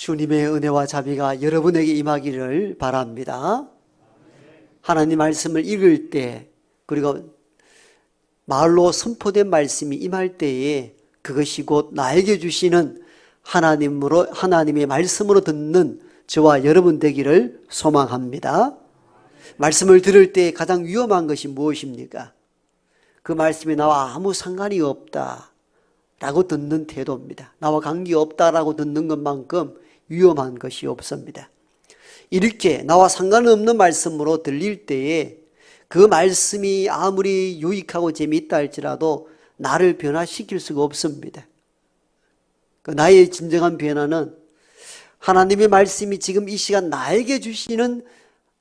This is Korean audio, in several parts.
주님의 은혜와 자비가 여러분에게 임하기를 바랍니다. 하나님 말씀을 읽을 때, 그리고 말로 선포된 말씀이 임할 때에 그것이 곧 나에게 주시는 하나님의 말씀으로 듣는 저와 여러분 되기를 소망합니다. 말씀을 들을 때 가장 위험한 것이 무엇입니까? 그 말씀이 나와 아무 상관이 없다 라고 듣는 태도입니다. 나와 관계없다라고 듣는 것만큼 위험한 것이 없습니다. 이렇게 나와 상관없는 말씀으로 들릴 때에 그 말씀이 아무리 유익하고 재미있다 할지라도 나를 변화시킬 수가 없습니다. 나의 진정한 변화는 하나님의 말씀이 지금 이 시간 나에게 주시는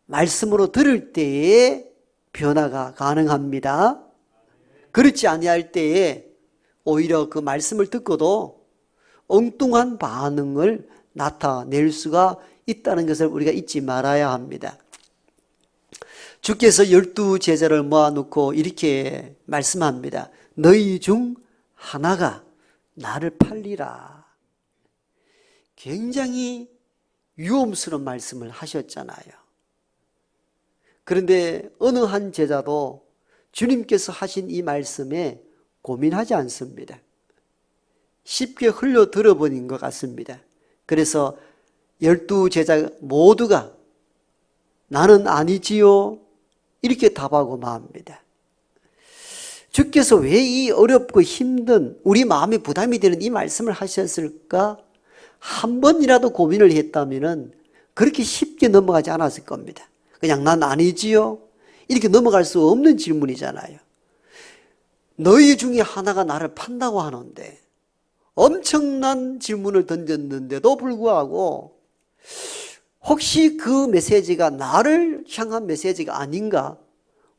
말씀으로 들을 때에 변화가 가능합니다. 그렇지 아니할 때에 오히려 그 말씀을 듣고도 엉뚱한 반응을 나타낼 수가 있다는 것을 우리가 잊지 말아야 합니다. 주께서 12 제자를 모아놓고 이렇게 말씀합니다. 너희 중 하나가 나를 팔리라. 굉장히 위험스러운 말씀을 하셨잖아요. 그런데 어느 한 제자도 주님께서 하신 이 말씀에 고민하지 않습니다. 쉽게 흘려 들어버린 것 같습니다. 그래서 12 제자 모두가 나는 아니지요 이렇게 답하고 맙니다. 주께서 왜 이 어렵고 힘든 우리 마음에 부담이 되는 이 말씀을 하셨을까? 한 번이라도 고민을 했다면 그렇게 쉽게 넘어가지 않았을 겁니다. 그냥 난 아니지요 이렇게 넘어갈 수 없는 질문이잖아요. 너희 중에 하나가 나를 판다고 하는데 엄청난 질문을 던졌는데도 불구하고 혹시 그 메시지가 나를 향한 메시지가 아닌가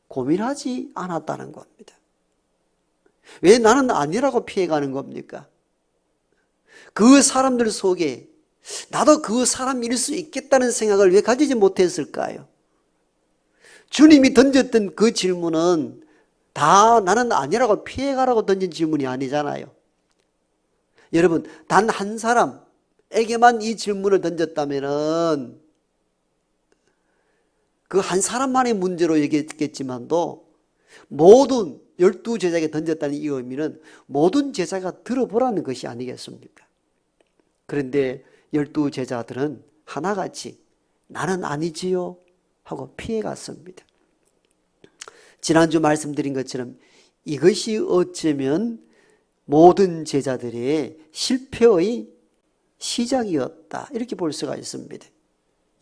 고민하지 않았다는 겁니다. 왜 나는 아니라고 피해가는 겁니까? 그 사람들 속에 나도 그 사람일 수 있겠다는 생각을 왜 가지지 못했을까요? 주님이 던졌던 그 질문은 다 나는 아니라고 피해가라고 던진 질문이 아니잖아요. 여러분, 단 한 사람에게만 이 질문을 던졌다면은 그 한 사람만의 문제로 얘기했겠지만도 모든 12 제자에게 던졌다는 이 의미는 모든 제자가 들어보라는 것이 아니겠습니까? 그런데 12 제자들은 하나같이 나는 아니지요 하고 피해갔습니다. 지난주 말씀드린 것처럼 이것이 어쩌면 모든 제자들의 실패의 시작이었다 이렇게 볼 수가 있습니다.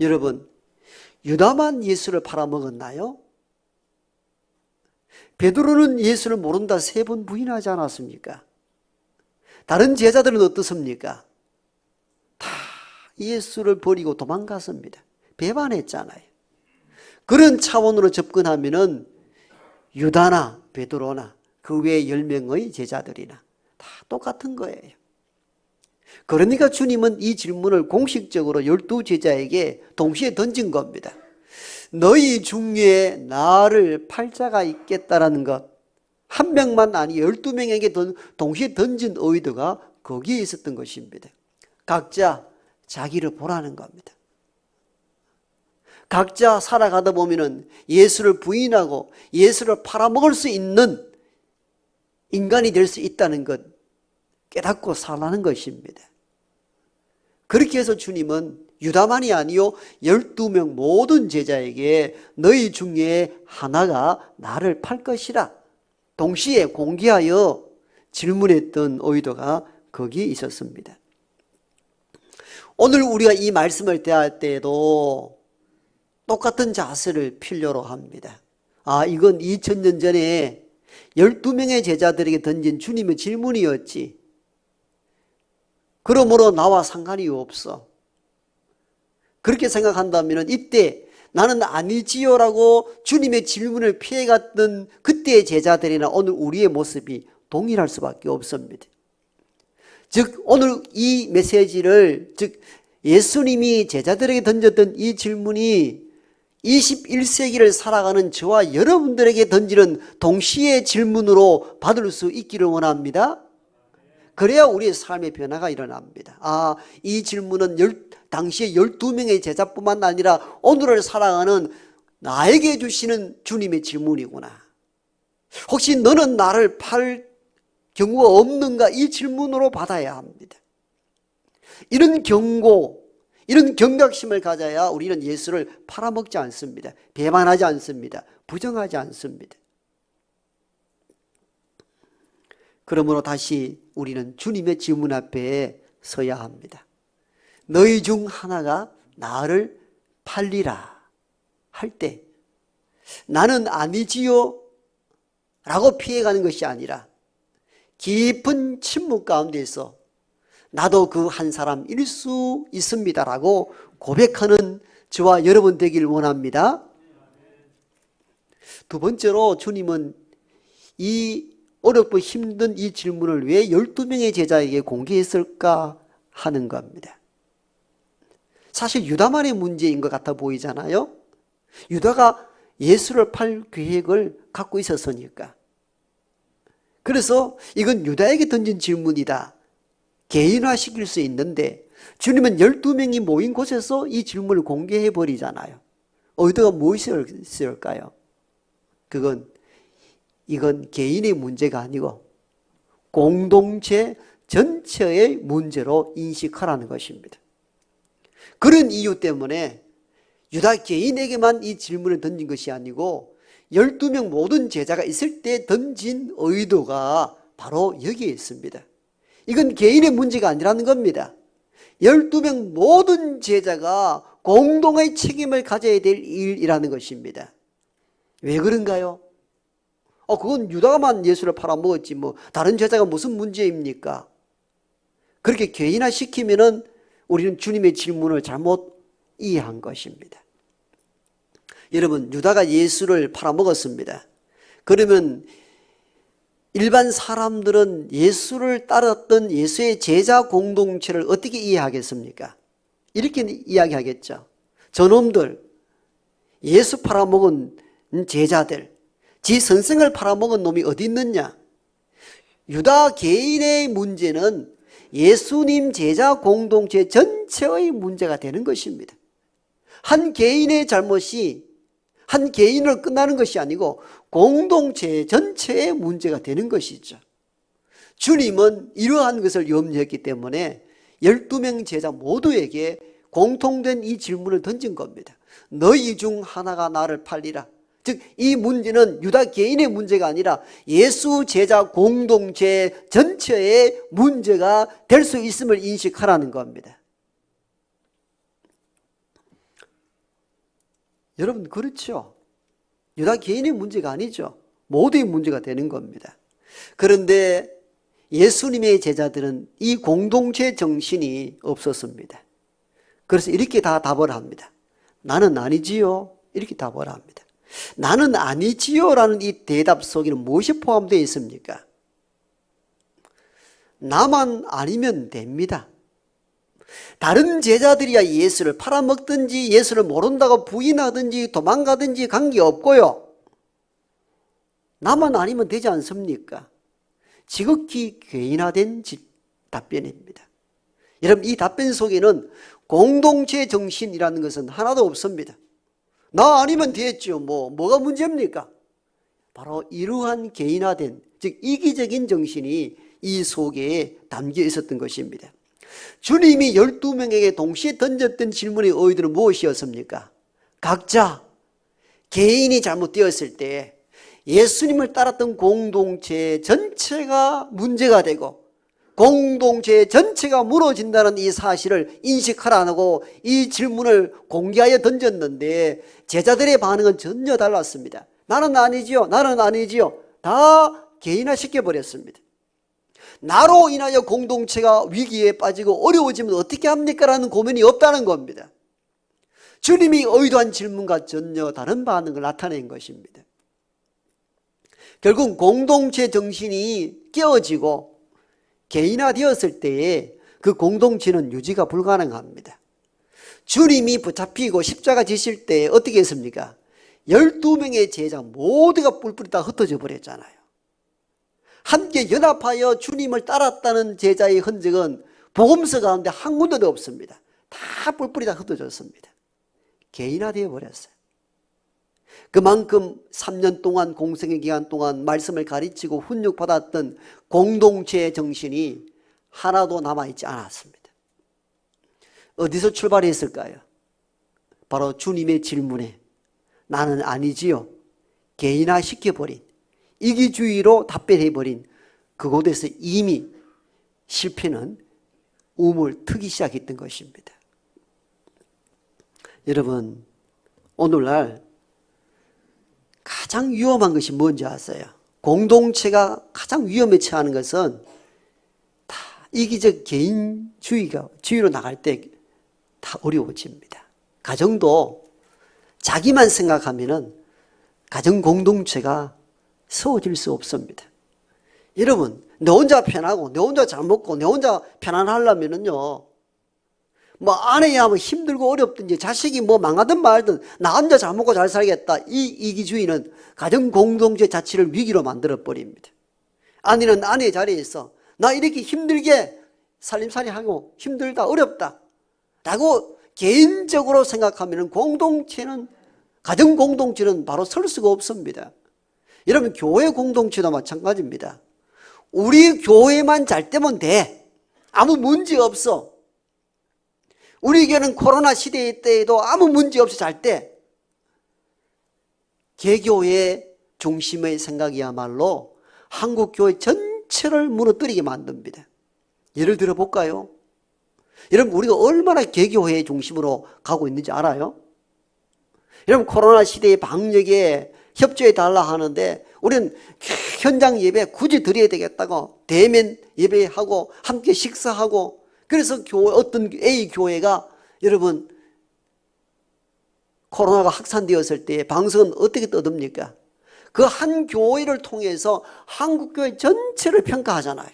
여러분, 유다만 예수를 팔아먹었나요? 베드로는 예수를 모른다 3번 부인하지 않았습니까? 다른 제자들은 어떻습니까? 다 예수를 버리고 도망갔습니다. 배반했잖아요. 그런 차원으로 접근하면은 유다나 베드로나 그 외 10명의 제자들이나 다 똑같은 거예요. 그러니까 주님은 이 질문을 공식적으로 12 제자에게 동시에 던진 겁니다. 너희 중에 나를 팔 자가 있겠다라는 것, 한 명만 아니 12명에게 동시에 던진 의도가 거기에 있었던 것입니다. 각자 자기를 보라는 겁니다. 각자 살아가다 보면은 예수를 부인하고 예수를 팔아먹을 수 있는 인간이 될 수 있다는 것 깨닫고 살라는 것입니다. 그렇게 해서 주님은 유다만이 아니요 12명 모든 제자에게 너희 중에 하나가 나를 팔 것이라 동시에 공개하여 질문했던 의도가 거기에 있었습니다. 오늘 우리가 이 말씀을 대할 때에도 똑같은 자세를 필요로 합니다. 이건 2000년 전에 12명의 제자들에게 던진 주님의 질문이었지. 그러므로 나와 상관이 없어. 그렇게 생각한다면 이때 나는 아니지요라고 주님의 질문을 피해갔던 그때의 제자들이나 오늘 우리의 모습이 동일할 수밖에 없습니다. 즉 오늘 이 메시지를 즉 예수님이 제자들에게 던졌던 이 질문이 21세기를 살아가는 저와 여러분들에게 던지는 동시에 질문으로 받을 수 있기를 원합니다. 그래야 우리의 삶의 변화가 일어납니다. 이 질문은 당시에 12명의 제자뿐만 아니라 오늘을 살아가는 나에게 주시는 주님의 질문이구나. 혹시 너는 나를 팔 경우가 없는가? 이 질문으로 받아야 합니다. 이런 경고, 이런 경각심을 가져야 우리는 예수를 팔아먹지 않습니다. 배반하지 않습니다. 부정하지 않습니다. 그러므로 다시 우리는 주님의 질문 앞에 서야 합니다. 너희 중 하나가 나를 팔리라 할 때 나는 아니지요 라고 피해가는 것이 아니라 깊은 침묵 가운데서 나도 그 한 사람일 수 있습니다 라고 고백하는 저와 여러분 되길 원합니다. 두 번째로 주님은 이 어렵고 힘든 이 질문을 왜 12명의 제자에게 공개했을까 하는 겁니다. 사실 유다만의 문제인 것 같아 보이잖아요. 유다가 예수를 팔 계획을 갖고 있었으니까. 그래서 이건 유다에게 던진 질문이다. 개인화시킬 수 있는데 주님은 12명이 모인 곳에서 이 질문을 공개해 버리잖아요. 의도가 무엇이었을까요? 이건 개인의 문제가 아니고 공동체 전체의 문제로 인식하라는 것입니다. 그런 이유 때문에 유다 개인에게만 이 질문을 던진 것이 아니고 12명 모든 제자가 있을 때 던진 의도가 바로 여기에 있습니다. 이건 개인의 문제가 아니라는 겁니다. 12명 모든 제자가 공동의 책임을 가져야 될 일이라는 것입니다. 왜 그런가요? 그건 유다만 예수를 팔아먹었지 다른 제자가 무슨 문제입니까? 그렇게 개인화시키면은 우리는 주님의 질문을 잘못 이해한 것입니다. 여러분, 유다가 예수를 팔아먹었습니다. 그러면 일반 사람들은 예수를 따랐던 예수의 제자 공동체를 어떻게 이해하겠습니까? 이렇게 이야기하겠죠. 저놈들, 예수 팔아먹은 제자들, 지 선생을 팔아먹은 놈이 어디 있느냐? 유다 개인의 문제는 예수님 제자 공동체 전체의 문제가 되는 것입니다. 한 개인의 잘못이 한 개인으로 끝나는 것이 아니고 공동체 전체의 문제가 되는 것이죠. 주님은 이러한 것을 염려했기 때문에 12명 제자 모두에게 공통된 이 질문을 던진 겁니다. 너희 중 하나가 나를 팔리라. 즉, 이 문제는 유다 개인의 문제가 아니라 예수 제자 공동체 전체의 문제가 될 수 있음을 인식하라는 겁니다. 여러분, 그렇죠? 유다 개인의 문제가 아니죠. 모두의 문제가 되는 겁니다. 그런데 예수님의 제자들은 이 공동체 정신이 없었습니다. 그래서 이렇게 다 답을 합니다. 나는 아니지요. 이렇게 답을 합니다. 나는 아니지요 라는 이 대답 속에는 무엇이 포함되어 있습니까? 나만 아니면 됩니다. 다른 제자들이야 예수를 팔아먹든지 예수를 모른다고 부인하든지 도망가든지 관계없고요. 나만 아니면 되지 않습니까? 지극히 개인화된 답변입니다. 여러분, 이 답변 속에는 공동체 정신이라는 것은 하나도 없습니다. 나 아니면 되겠죠. 뭐가 문제입니까? 바로 이러한 개인화된, 즉 이기적인 정신이 이 속에 담겨 있었던 것입니다. 주님이 12명에게 동시에 던졌던 질문의 의도는 무엇이었습니까? 각자 개인이 잘못되었을 때 예수님을 따랐던 공동체 전체가 문제가 되고 공동체 전체가 무너진다는 이 사실을 인식하라고 이 질문을 공개하여 던졌는데 제자들의 반응은 전혀 달랐습니다. 나는 아니지요. 나는 아니지요. 다 개인화시켜버렸습니다. 나로 인하여 공동체가 위기에 빠지고 어려워지면 어떻게 합니까? 라는 고민이 없다는 겁니다. 주님이 의도한 질문과 전혀 다른 반응을 나타낸 것입니다. 결국 공동체 정신이 깨어지고 개인화되었을 때에 그 공동체는 유지가 불가능합니다. 주님이 붙잡히고 십자가 지실 때 어떻게 했습니까? 12명의 제자 모두가 뿔뿔이 다 흩어져 버렸잖아요. 함께 연합하여 주님을 따랐다는 제자의 흔적은 복음서 가운데 한 군데도 없습니다. 다 다 뿔뿔이 다 흩어졌습니다. 개인화되어 버렸어요. 그만큼 3년 동안 공생의 기간 동안 말씀을 가르치고 훈육받았던 공동체의 정신이 하나도 남아있지 않았습니다. 어디서 출발했을까요? 바로 주님의 질문에 나는 아니지요. 개인화시켜버린, 이기주의로 답변해버린 그곳에서 이미 실패는 우물 트기 시작했던 것입니다. 여러분, 오늘날 가장 위험한 것이 뭔지 아세요? 공동체가 가장 위험에 처하는 것은 다 이기적 개인주의로 나갈 때 다 어려워집니다. 가정도 자기만 생각하면은 가정 공동체가 세워질 수 없습니다. 여러분, 내 혼자 편하고 내 혼자 잘 먹고 내 혼자 편안하려면은요, 뭐 아내야 뭐 힘들고 어렵든지 자식이 뭐 망하든 말든 나 혼자 잘 먹고 잘 살겠다, 이 이기주의는 가정 공동체 자체를 위기로 만들어 버립니다. 아내는 아내의 자리에 있어 나 이렇게 힘들게 살림살이하고 힘들다 어렵다 라고 개인적으로 생각하면 공동체는, 가정 공동체는 바로 설 수가 없습니다. 여러분, 교회 공동체도 마찬가지입니다. 우리 교회만 잘 되면 돼, 아무 문제 없어. 우리 교회는 코로나 시대 때에도 아무 문제 없이 잘 때, 개교의 중심의 생각이야말로 한국 교회 전체를 무너뜨리게 만듭니다. 예를 들어 볼까요? 여러분, 우리가 얼마나 개교회의 중심으로 가고 있는지 알아요? 여러분, 코로나 시대의 방역에 협조해 달라 하는데 우리는 현장 예배 굳이 드려야 되겠다고 대면 예배하고 함께 식사하고, 그래서 어떤 A 교회가, 여러분, 코로나가 확산되었을 때 방송은 어떻게 떠듭니까? 그 한 교회를 통해서 한국교회 전체를 평가하잖아요.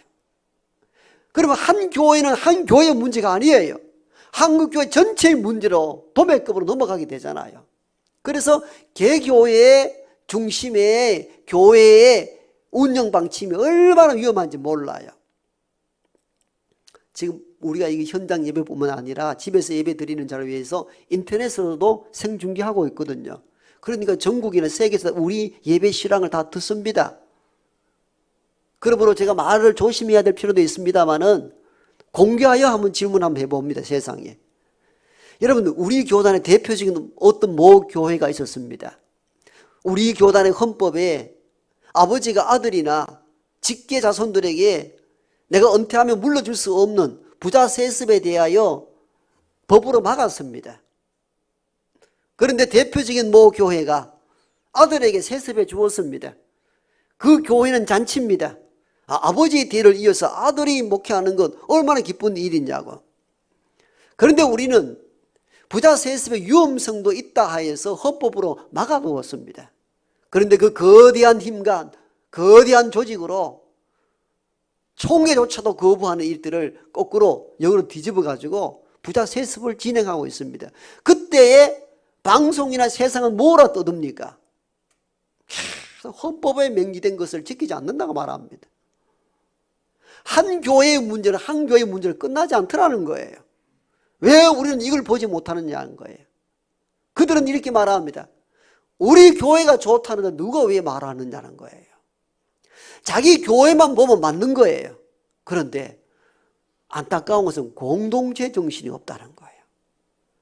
그러면 한 교회는 한 교회의 문제가 아니에요. 한국교회 전체의 문제로 도매급으로 넘어가게 되잖아요. 그래서 개교회의 중심에 교회의 운영 방침이 얼마나 위험한지 몰라요. 지금 우리가 이게 현장 예배뿐만 아니라 집에서 예배 드리는 자를 위해서 인터넷으로도 생중계하고 있거든요. 그러니까 전국이나 세계에서 우리 예배 실황을 다 듣습니다. 그러므로 제가 말을 조심해야 될 필요도 있습니다만은 공개하여 한번 질문 한번 해봅니다. 세상에. 여러분, 우리 교단의 대표적인 어떤 모 교회가 있었습니다. 우리 교단의 헌법에 아버지가 아들이나 직계 자손들에게 내가 은퇴하면 물려줄 수 없는 부자 세습에 대하여 법으로 막았습니다. 그런데 대표적인 모 교회가 아들에게 세습해 주었습니다. 그 교회는 잔치입니다. 아버지의 뒤를 이어서 아들이 목회하는 것 얼마나 기쁜 일이냐고. 그런데 우리는 부자 세습의 위험성도 있다 하여서 헌법으로 막아두었습니다. 그런데 그 거대한 힘과 거대한 조직으로 총회조차도 거부하는 일들을 거꾸로 역으로 뒤집어 가지고 부자 세습을 진행하고 있습니다. 그때에 방송이나 세상은 뭐라 떠듭니까? 헌법에 명기된 것을 지키지 않는다고 말합니다. 한 교회의 문제는 한 교회의 문제를 끝나지 않더라는 거예요. 왜 우리는 이걸 보지 못하느냐는 거예요. 그들은 이렇게 말합니다. 우리 교회가 좋다는데 누가 왜 말하느냐는 거예요. 자기 교회만 보면 맞는 거예요. 그런데 안타까운 것은 공동체 정신이 없다는 거예요.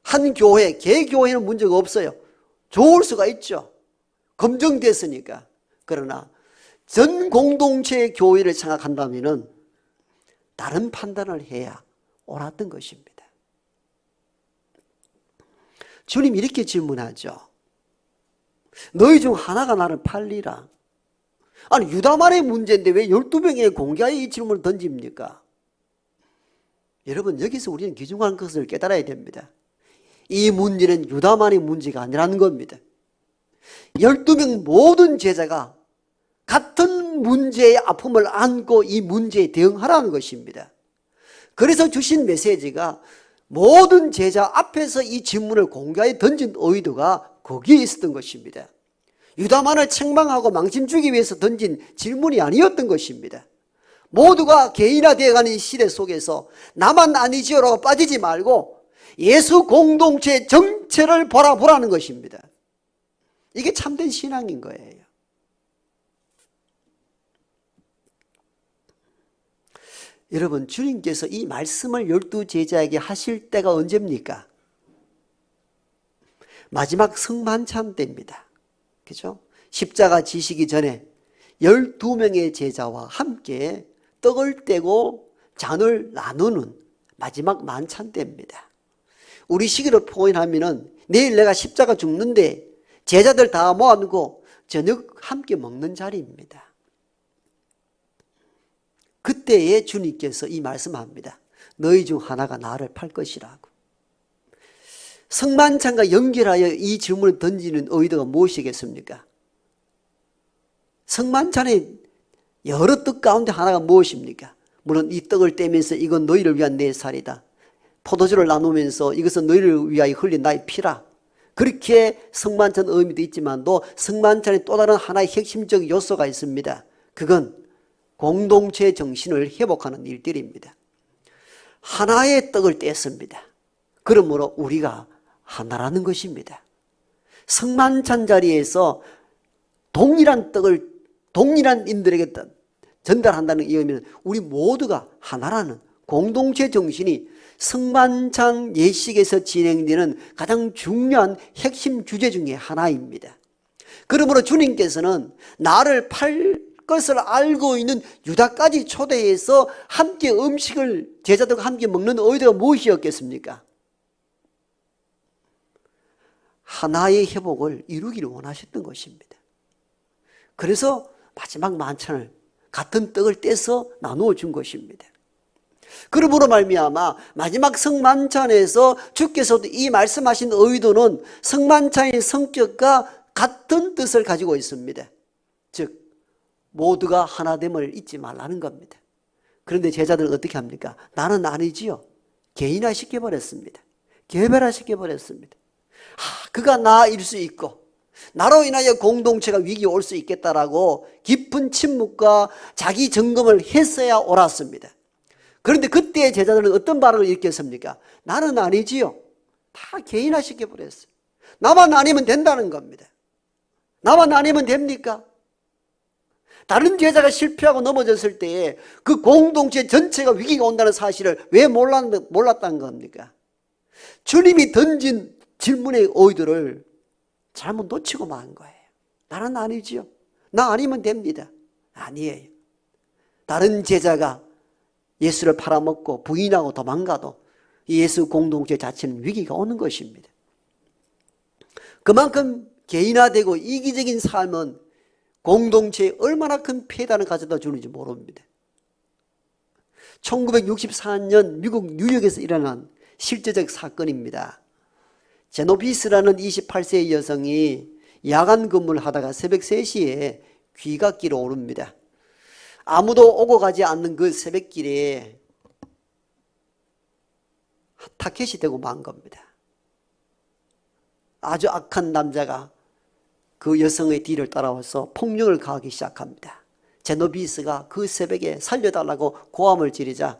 한 교회, 개교회는 문제가 없어요. 좋을 수가 있죠. 검증됐으니까. 그러나 전 공동체의 교회를 생각한다면은 다른 판단을 해야 옳았던 것입니다. 주님 이렇게 질문하죠. 너희 중 하나가 나를 팔리라. 아니, 유다만의 문제인데 왜 12명에 공개하여 이 질문을 던집니까? 여러분, 여기서 우리는 귀중한 것을 깨달아야 됩니다. 이 문제는 유다만의 문제가 아니라는 겁니다. 12명 모든 제자가 같은 문제의 아픔을 안고 이 문제에 대응하라는 것입니다. 그래서 주신 메시지가 모든 제자 앞에서 이 질문을 공개하여 던진 의도가 거기에 있었던 것입니다. 유다만을 책망하고 망신 주기 위해서 던진 질문이 아니었던 것입니다. 모두가 개인화되어가는 시대 속에서 나만 아니지요라고 빠지지 말고 예수 공동체 전체를 바라보라는 것입니다. 이게 참된 신앙인 거예요. 여러분, 주님께서 이 말씀을 12제자에게 하실 때가 언제입니까? 마지막 성만찬 때입니다. 그죠? 십자가 지시기 전에 12명의 제자와 함께 떡을 떼고 잔을 나누는 마지막 만찬 때입니다. 우리 시기로 표현하면은 내일 내가 십자가 죽는데 제자들 다 모아놓고 저녁 함께 먹는 자리입니다. 그때에 주님께서 이 말씀합니다. 너희 중 하나가 나를 팔 것이라고. 성만찬과 연결하여 이 질문을 던지는 의도가 무엇이겠습니까? 성만찬의 여러 떡 가운데 하나가 무엇입니까? 물론 이 떡을 떼면서 이건 너희를 위한 내 살이다. 포도주를 나누면서 이것은 너희를 위하여 흘린 나의 피라. 그렇게 성만찬 의미도 있지만도 성만찬의 또 다른 하나의 핵심적 요소가 있습니다. 그건 공동체 정신을 회복하는 일들입니다. 하나의 떡을 뗐습니다. 그러므로 우리가 하나라는 것입니다. 성만찬 자리에서 동일한 떡을 동일한 인들에게 전달한다는 이 의미는 우리 모두가 하나라는 공동체 정신이 성만찬 예식에서 진행되는 가장 중요한 핵심 주제 중에 하나입니다. 그러므로 주님께서는 나를 팔 것을 알고 있는 유다까지 초대해서 함께 음식을 제자들과 함께 먹는 의도가 무엇이었겠습니까? 하나의 회복을 이루기를 원하셨던 것입니다. 그래서 마지막 만찬을 같은 떡을 떼서 나누어 준 것입니다. 그러므로 말미암아 마지막 성만찬에서 주께서도 이 말씀하신 의도는 성만찬의 성격과 같은 뜻을 가지고 있습니다. 즉 모두가 하나됨을 잊지 말라는 겁니다. 그런데 제자들은 어떻게 합니까? 나는 아니지요. 개인화 시켜버렸습니다. 개별화 시켜버렸습니다. 그가 나일 수 있고 나로 인하여 공동체가 위기에 올 수 있겠다라고 깊은 침묵과 자기 점검을 했어야 옳았습니다. 그런데 그때 제자들은 어떤 반응을 일으켰습니까? 나는 아니지요. 다 개인화 시켜버렸어요. 나만 아니면 된다는 겁니다. 나만 아니면 됩니까? 다른 제자가 실패하고 넘어졌을 때에 그 공동체 전체가 위기가 온다는 사실을 왜 몰랐다는 겁니까? 주님이 던진 질문의 의도를 잘못 놓치고 만 거예요. 나는 아니지요. 나 아니면 됩니다. 아니에요. 다른 제자가 예수를 팔아먹고 부인하고 도망가도 예수 공동체 자체는 위기가 오는 것입니다. 그만큼 개인화되고 이기적인 삶은 공동체에 얼마나 큰 폐단을 가져다 주는지 모릅니다. 1964년 미국 뉴욕에서 일어난 실제적 사건입니다. 제노비스라는 28세의 여성이 야간 근무를 하다가 새벽 3시에 귀갓길을 오릅니다. 아무도 오고 가지 않는 그 새벽길에 타켓이 되고 만 겁니다. 아주 악한 남자가 그 여성의 뒤를 따라와서 폭력을 가하기 시작합니다. 제노비스가 그 새벽에 살려달라고 고함을 지르자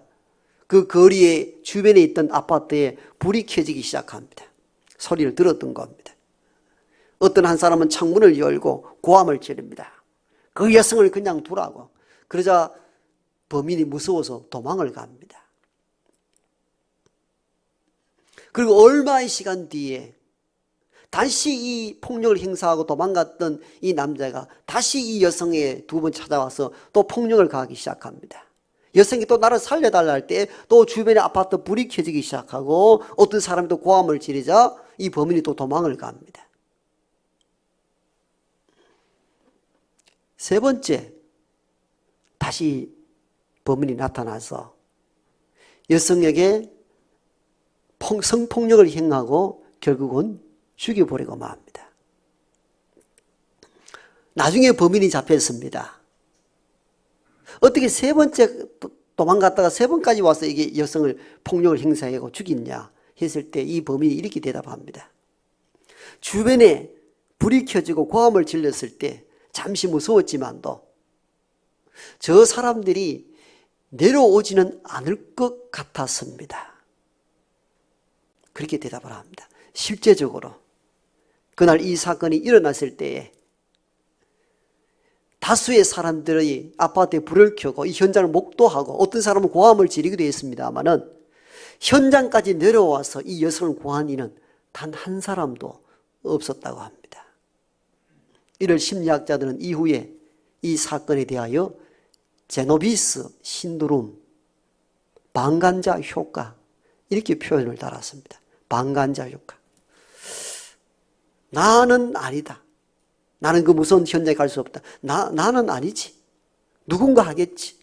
그 거리의 주변에 있던 아파트에 불이 켜지기 시작합니다. 소리를 들었던 겁니다. 어떤 한 사람은 창문을 열고 고함을 지릅니다. 그 여성을 그냥 두라고. 그러자 범인이 무서워서 도망을 갑니다. 그리고 얼마의 시간 뒤에 다시 이 폭력을 행사하고 도망갔던 이 남자가 다시 이 여성의 두 번 찾아와서 또 폭력을 가하기 시작합니다. 여성이 또 나를 살려달라 할 때 또 주변의 아파트 불이 켜지기 시작하고 어떤 사람이 또 고함을 지르자 이 범인이 또 도망을 갑니다. 세 번째, 다시 범인이 나타나서 여성에게 성폭력을 행하고 결국은 죽여버리고 맙니다. 나중에 범인이 잡혔습니다. 어떻게 세 번째 도망갔다가 세 번까지 와서 이게 여성을 폭력을 행사하고 죽였냐 했을 때 이 범인이 이렇게 대답합니다. 주변에 불이 켜지고 고함을 질렀을 때 잠시 무서웠지만도 저 사람들이 내려오지는 않을 것 같았습니다. 그렇게 대답을 합니다. 실제적으로 그날 이 사건이 일어났을 때에 다수의 사람들이 아파트에 불을 켜고 이 현장을 목도하고 어떤 사람은 고함을 지르기도 했습니다마는 현장까지 내려와서 이 여성을 구한 이는 단 한 사람도 없었다고 합니다. 이를 심리학자들은 이후에 이 사건에 대하여 제노비스 신드롬, 방관자 효과 이렇게 표현을 달았습니다. 방관자 효과. 나는 아니다. 나는 그 무서운 현장에 갈 수 없다. 나는 아니지. 누군가 하겠지.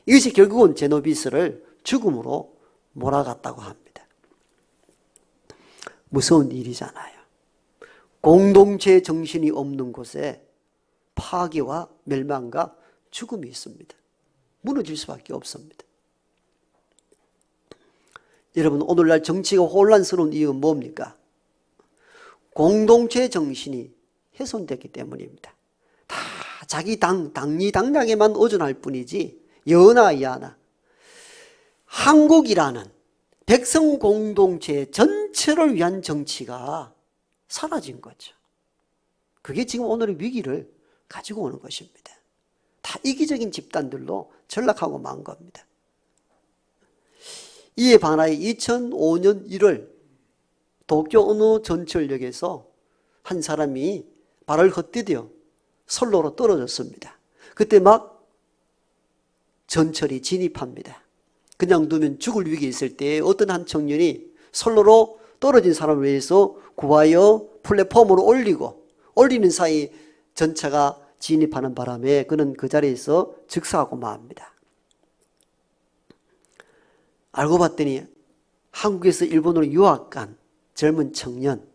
이것이 결국은 제노비스를 죽음으로 몰아갔다고 합니다. 무서운 일이잖아요. 공동체 정신이 없는 곳에 파괴와 멸망과 죽음이 있습니다. 무너질 수밖에 없습니다. 여러분, 오늘날 정치가 혼란스러운 이유는 뭡니까? 공동체 정신이 훼손됐기 때문입니다. 다 자기 당리당략에만 의존할 뿐이지 여나 야나 한국이라는 백성 공동체 전체를 위한 정치가 사라진 거죠. 그게 지금 오늘의 위기를 가지고 오는 것입니다. 다 이기적인 집단들로 전락하고 만 겁니다. 이에 반하여 2005년 1월 도쿄 어느 전철역에서 한 사람이 발을 헛디뎌 선로로 떨어졌습니다. 그때 막 전철이 진입합니다. 그냥 두면 죽을 위기에 있을 때 어떤 한 청년이 선로로 떨어진 사람을 위해서 구하여 플랫폼으로 올리는 사이 전차가 진입하는 바람에 그는 그 자리에서 즉사하고 맙니다. 알고 봤더니 한국에서 일본으로 유학 간 젊은 청년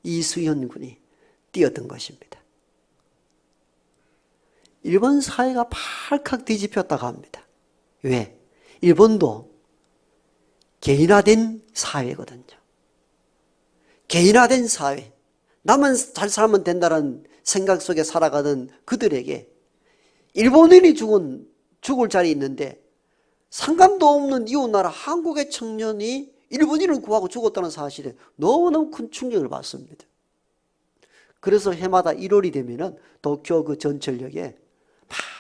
이수연 군이 뛰었던 것입니다. 일본 사회가 팔칵 뒤집혔다고 합니다. 왜? 일본도 개인화된 사회거든요. 개인화된 사회. 나만 잘 살면 된다는 생각 속에 살아가던 그들에게 일본인이 죽을 자리에 있는데 상관도 없는 이웃나라 한국의 청년이 일본인을 구하고 죽었다는 사실에 너무너무 큰 충격을 받습니다. 그래서 해마다 1월이 되면은 도쿄 그 전철역에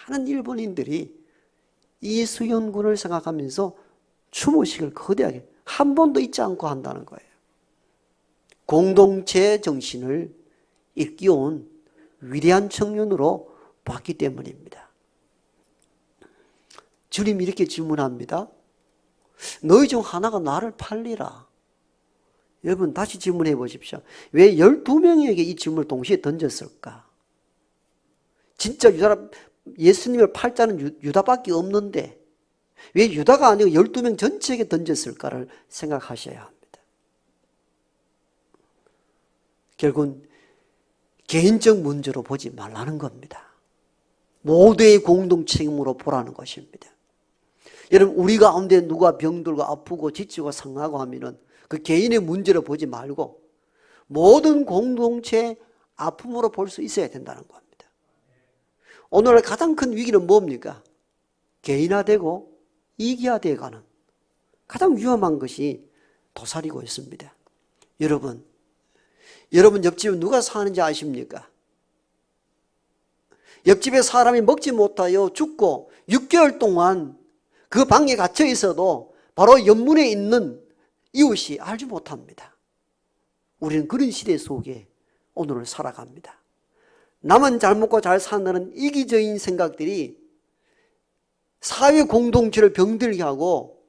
많은 일본인들이 이수연 군을 생각하면서 추모식을 거대하게 한 번도 잊지 않고 한다는 거예요. 공동체 정신을 일깨운 위대한 청년으로 봤기 때문입니다. 주님이 이렇게 질문합니다. 너희 중 하나가 나를 팔리라. 여러분 다시 질문해 보십시오. 왜 12명에게 이 질문을 동시에 던졌을까? 진짜 예수님을 팔 자는 유다밖에 없는데 왜 유다가 아니고 12명 전체에게 던졌을까를 생각하셔야 합니다. 결국은 개인적 문제로 보지 말라는 겁니다. 모두의 공동 책임으로 보라는 것입니다. 여러분 우리 가운데 누가 병들고 아프고 지치고 상하고 하면은 그 개인의 문제로 보지 말고 모든 공동체 아픔으로 볼 수 있어야 된다는 겁니다. 오늘날 가장 큰 위기는 뭡니까? 개인화되고 이기화되어가는 가장 위험한 것이 도사리고 있습니다. 여러분 옆집에 누가 사는지 아십니까? 옆집에 사람이 먹지 못하여 죽고 6개월 동안 그 방에 갇혀 있어도 바로 옆문에 있는 이웃이 알지 못합니다. 우리는 그런 시대 속에 오늘을 살아갑니다. 남은 잘 먹고 잘 산다는 이기적인 생각들이 사회 공동체를 병들게 하고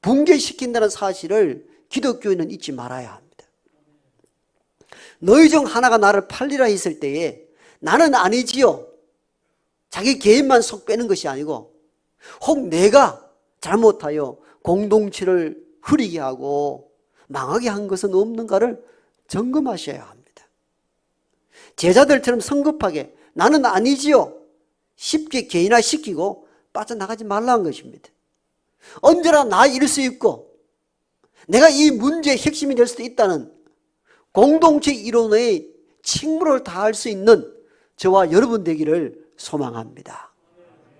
붕괴시킨다는 사실을 기독교인은 잊지 말아야 합니다. 너희 중 하나가 나를 팔리라 했을 때에 나는 아니지요. 자기 개인만 속 빼는 것이 아니고 혹 내가 잘못하여 공동체를 흐리게 하고 망하게 한 것은 없는가를 점검하셔야 합니다. 제자들처럼 성급하게 나는 아니지요. 쉽게 개인화시키고 빠져나가지 말라는 것입니다. 언제나 나일 수 있고 내가 이 문제의 핵심이 될 수도 있다는 공동체 이론의 책무를 다할 수 있는 저와 여러분 되기를 소망합니다.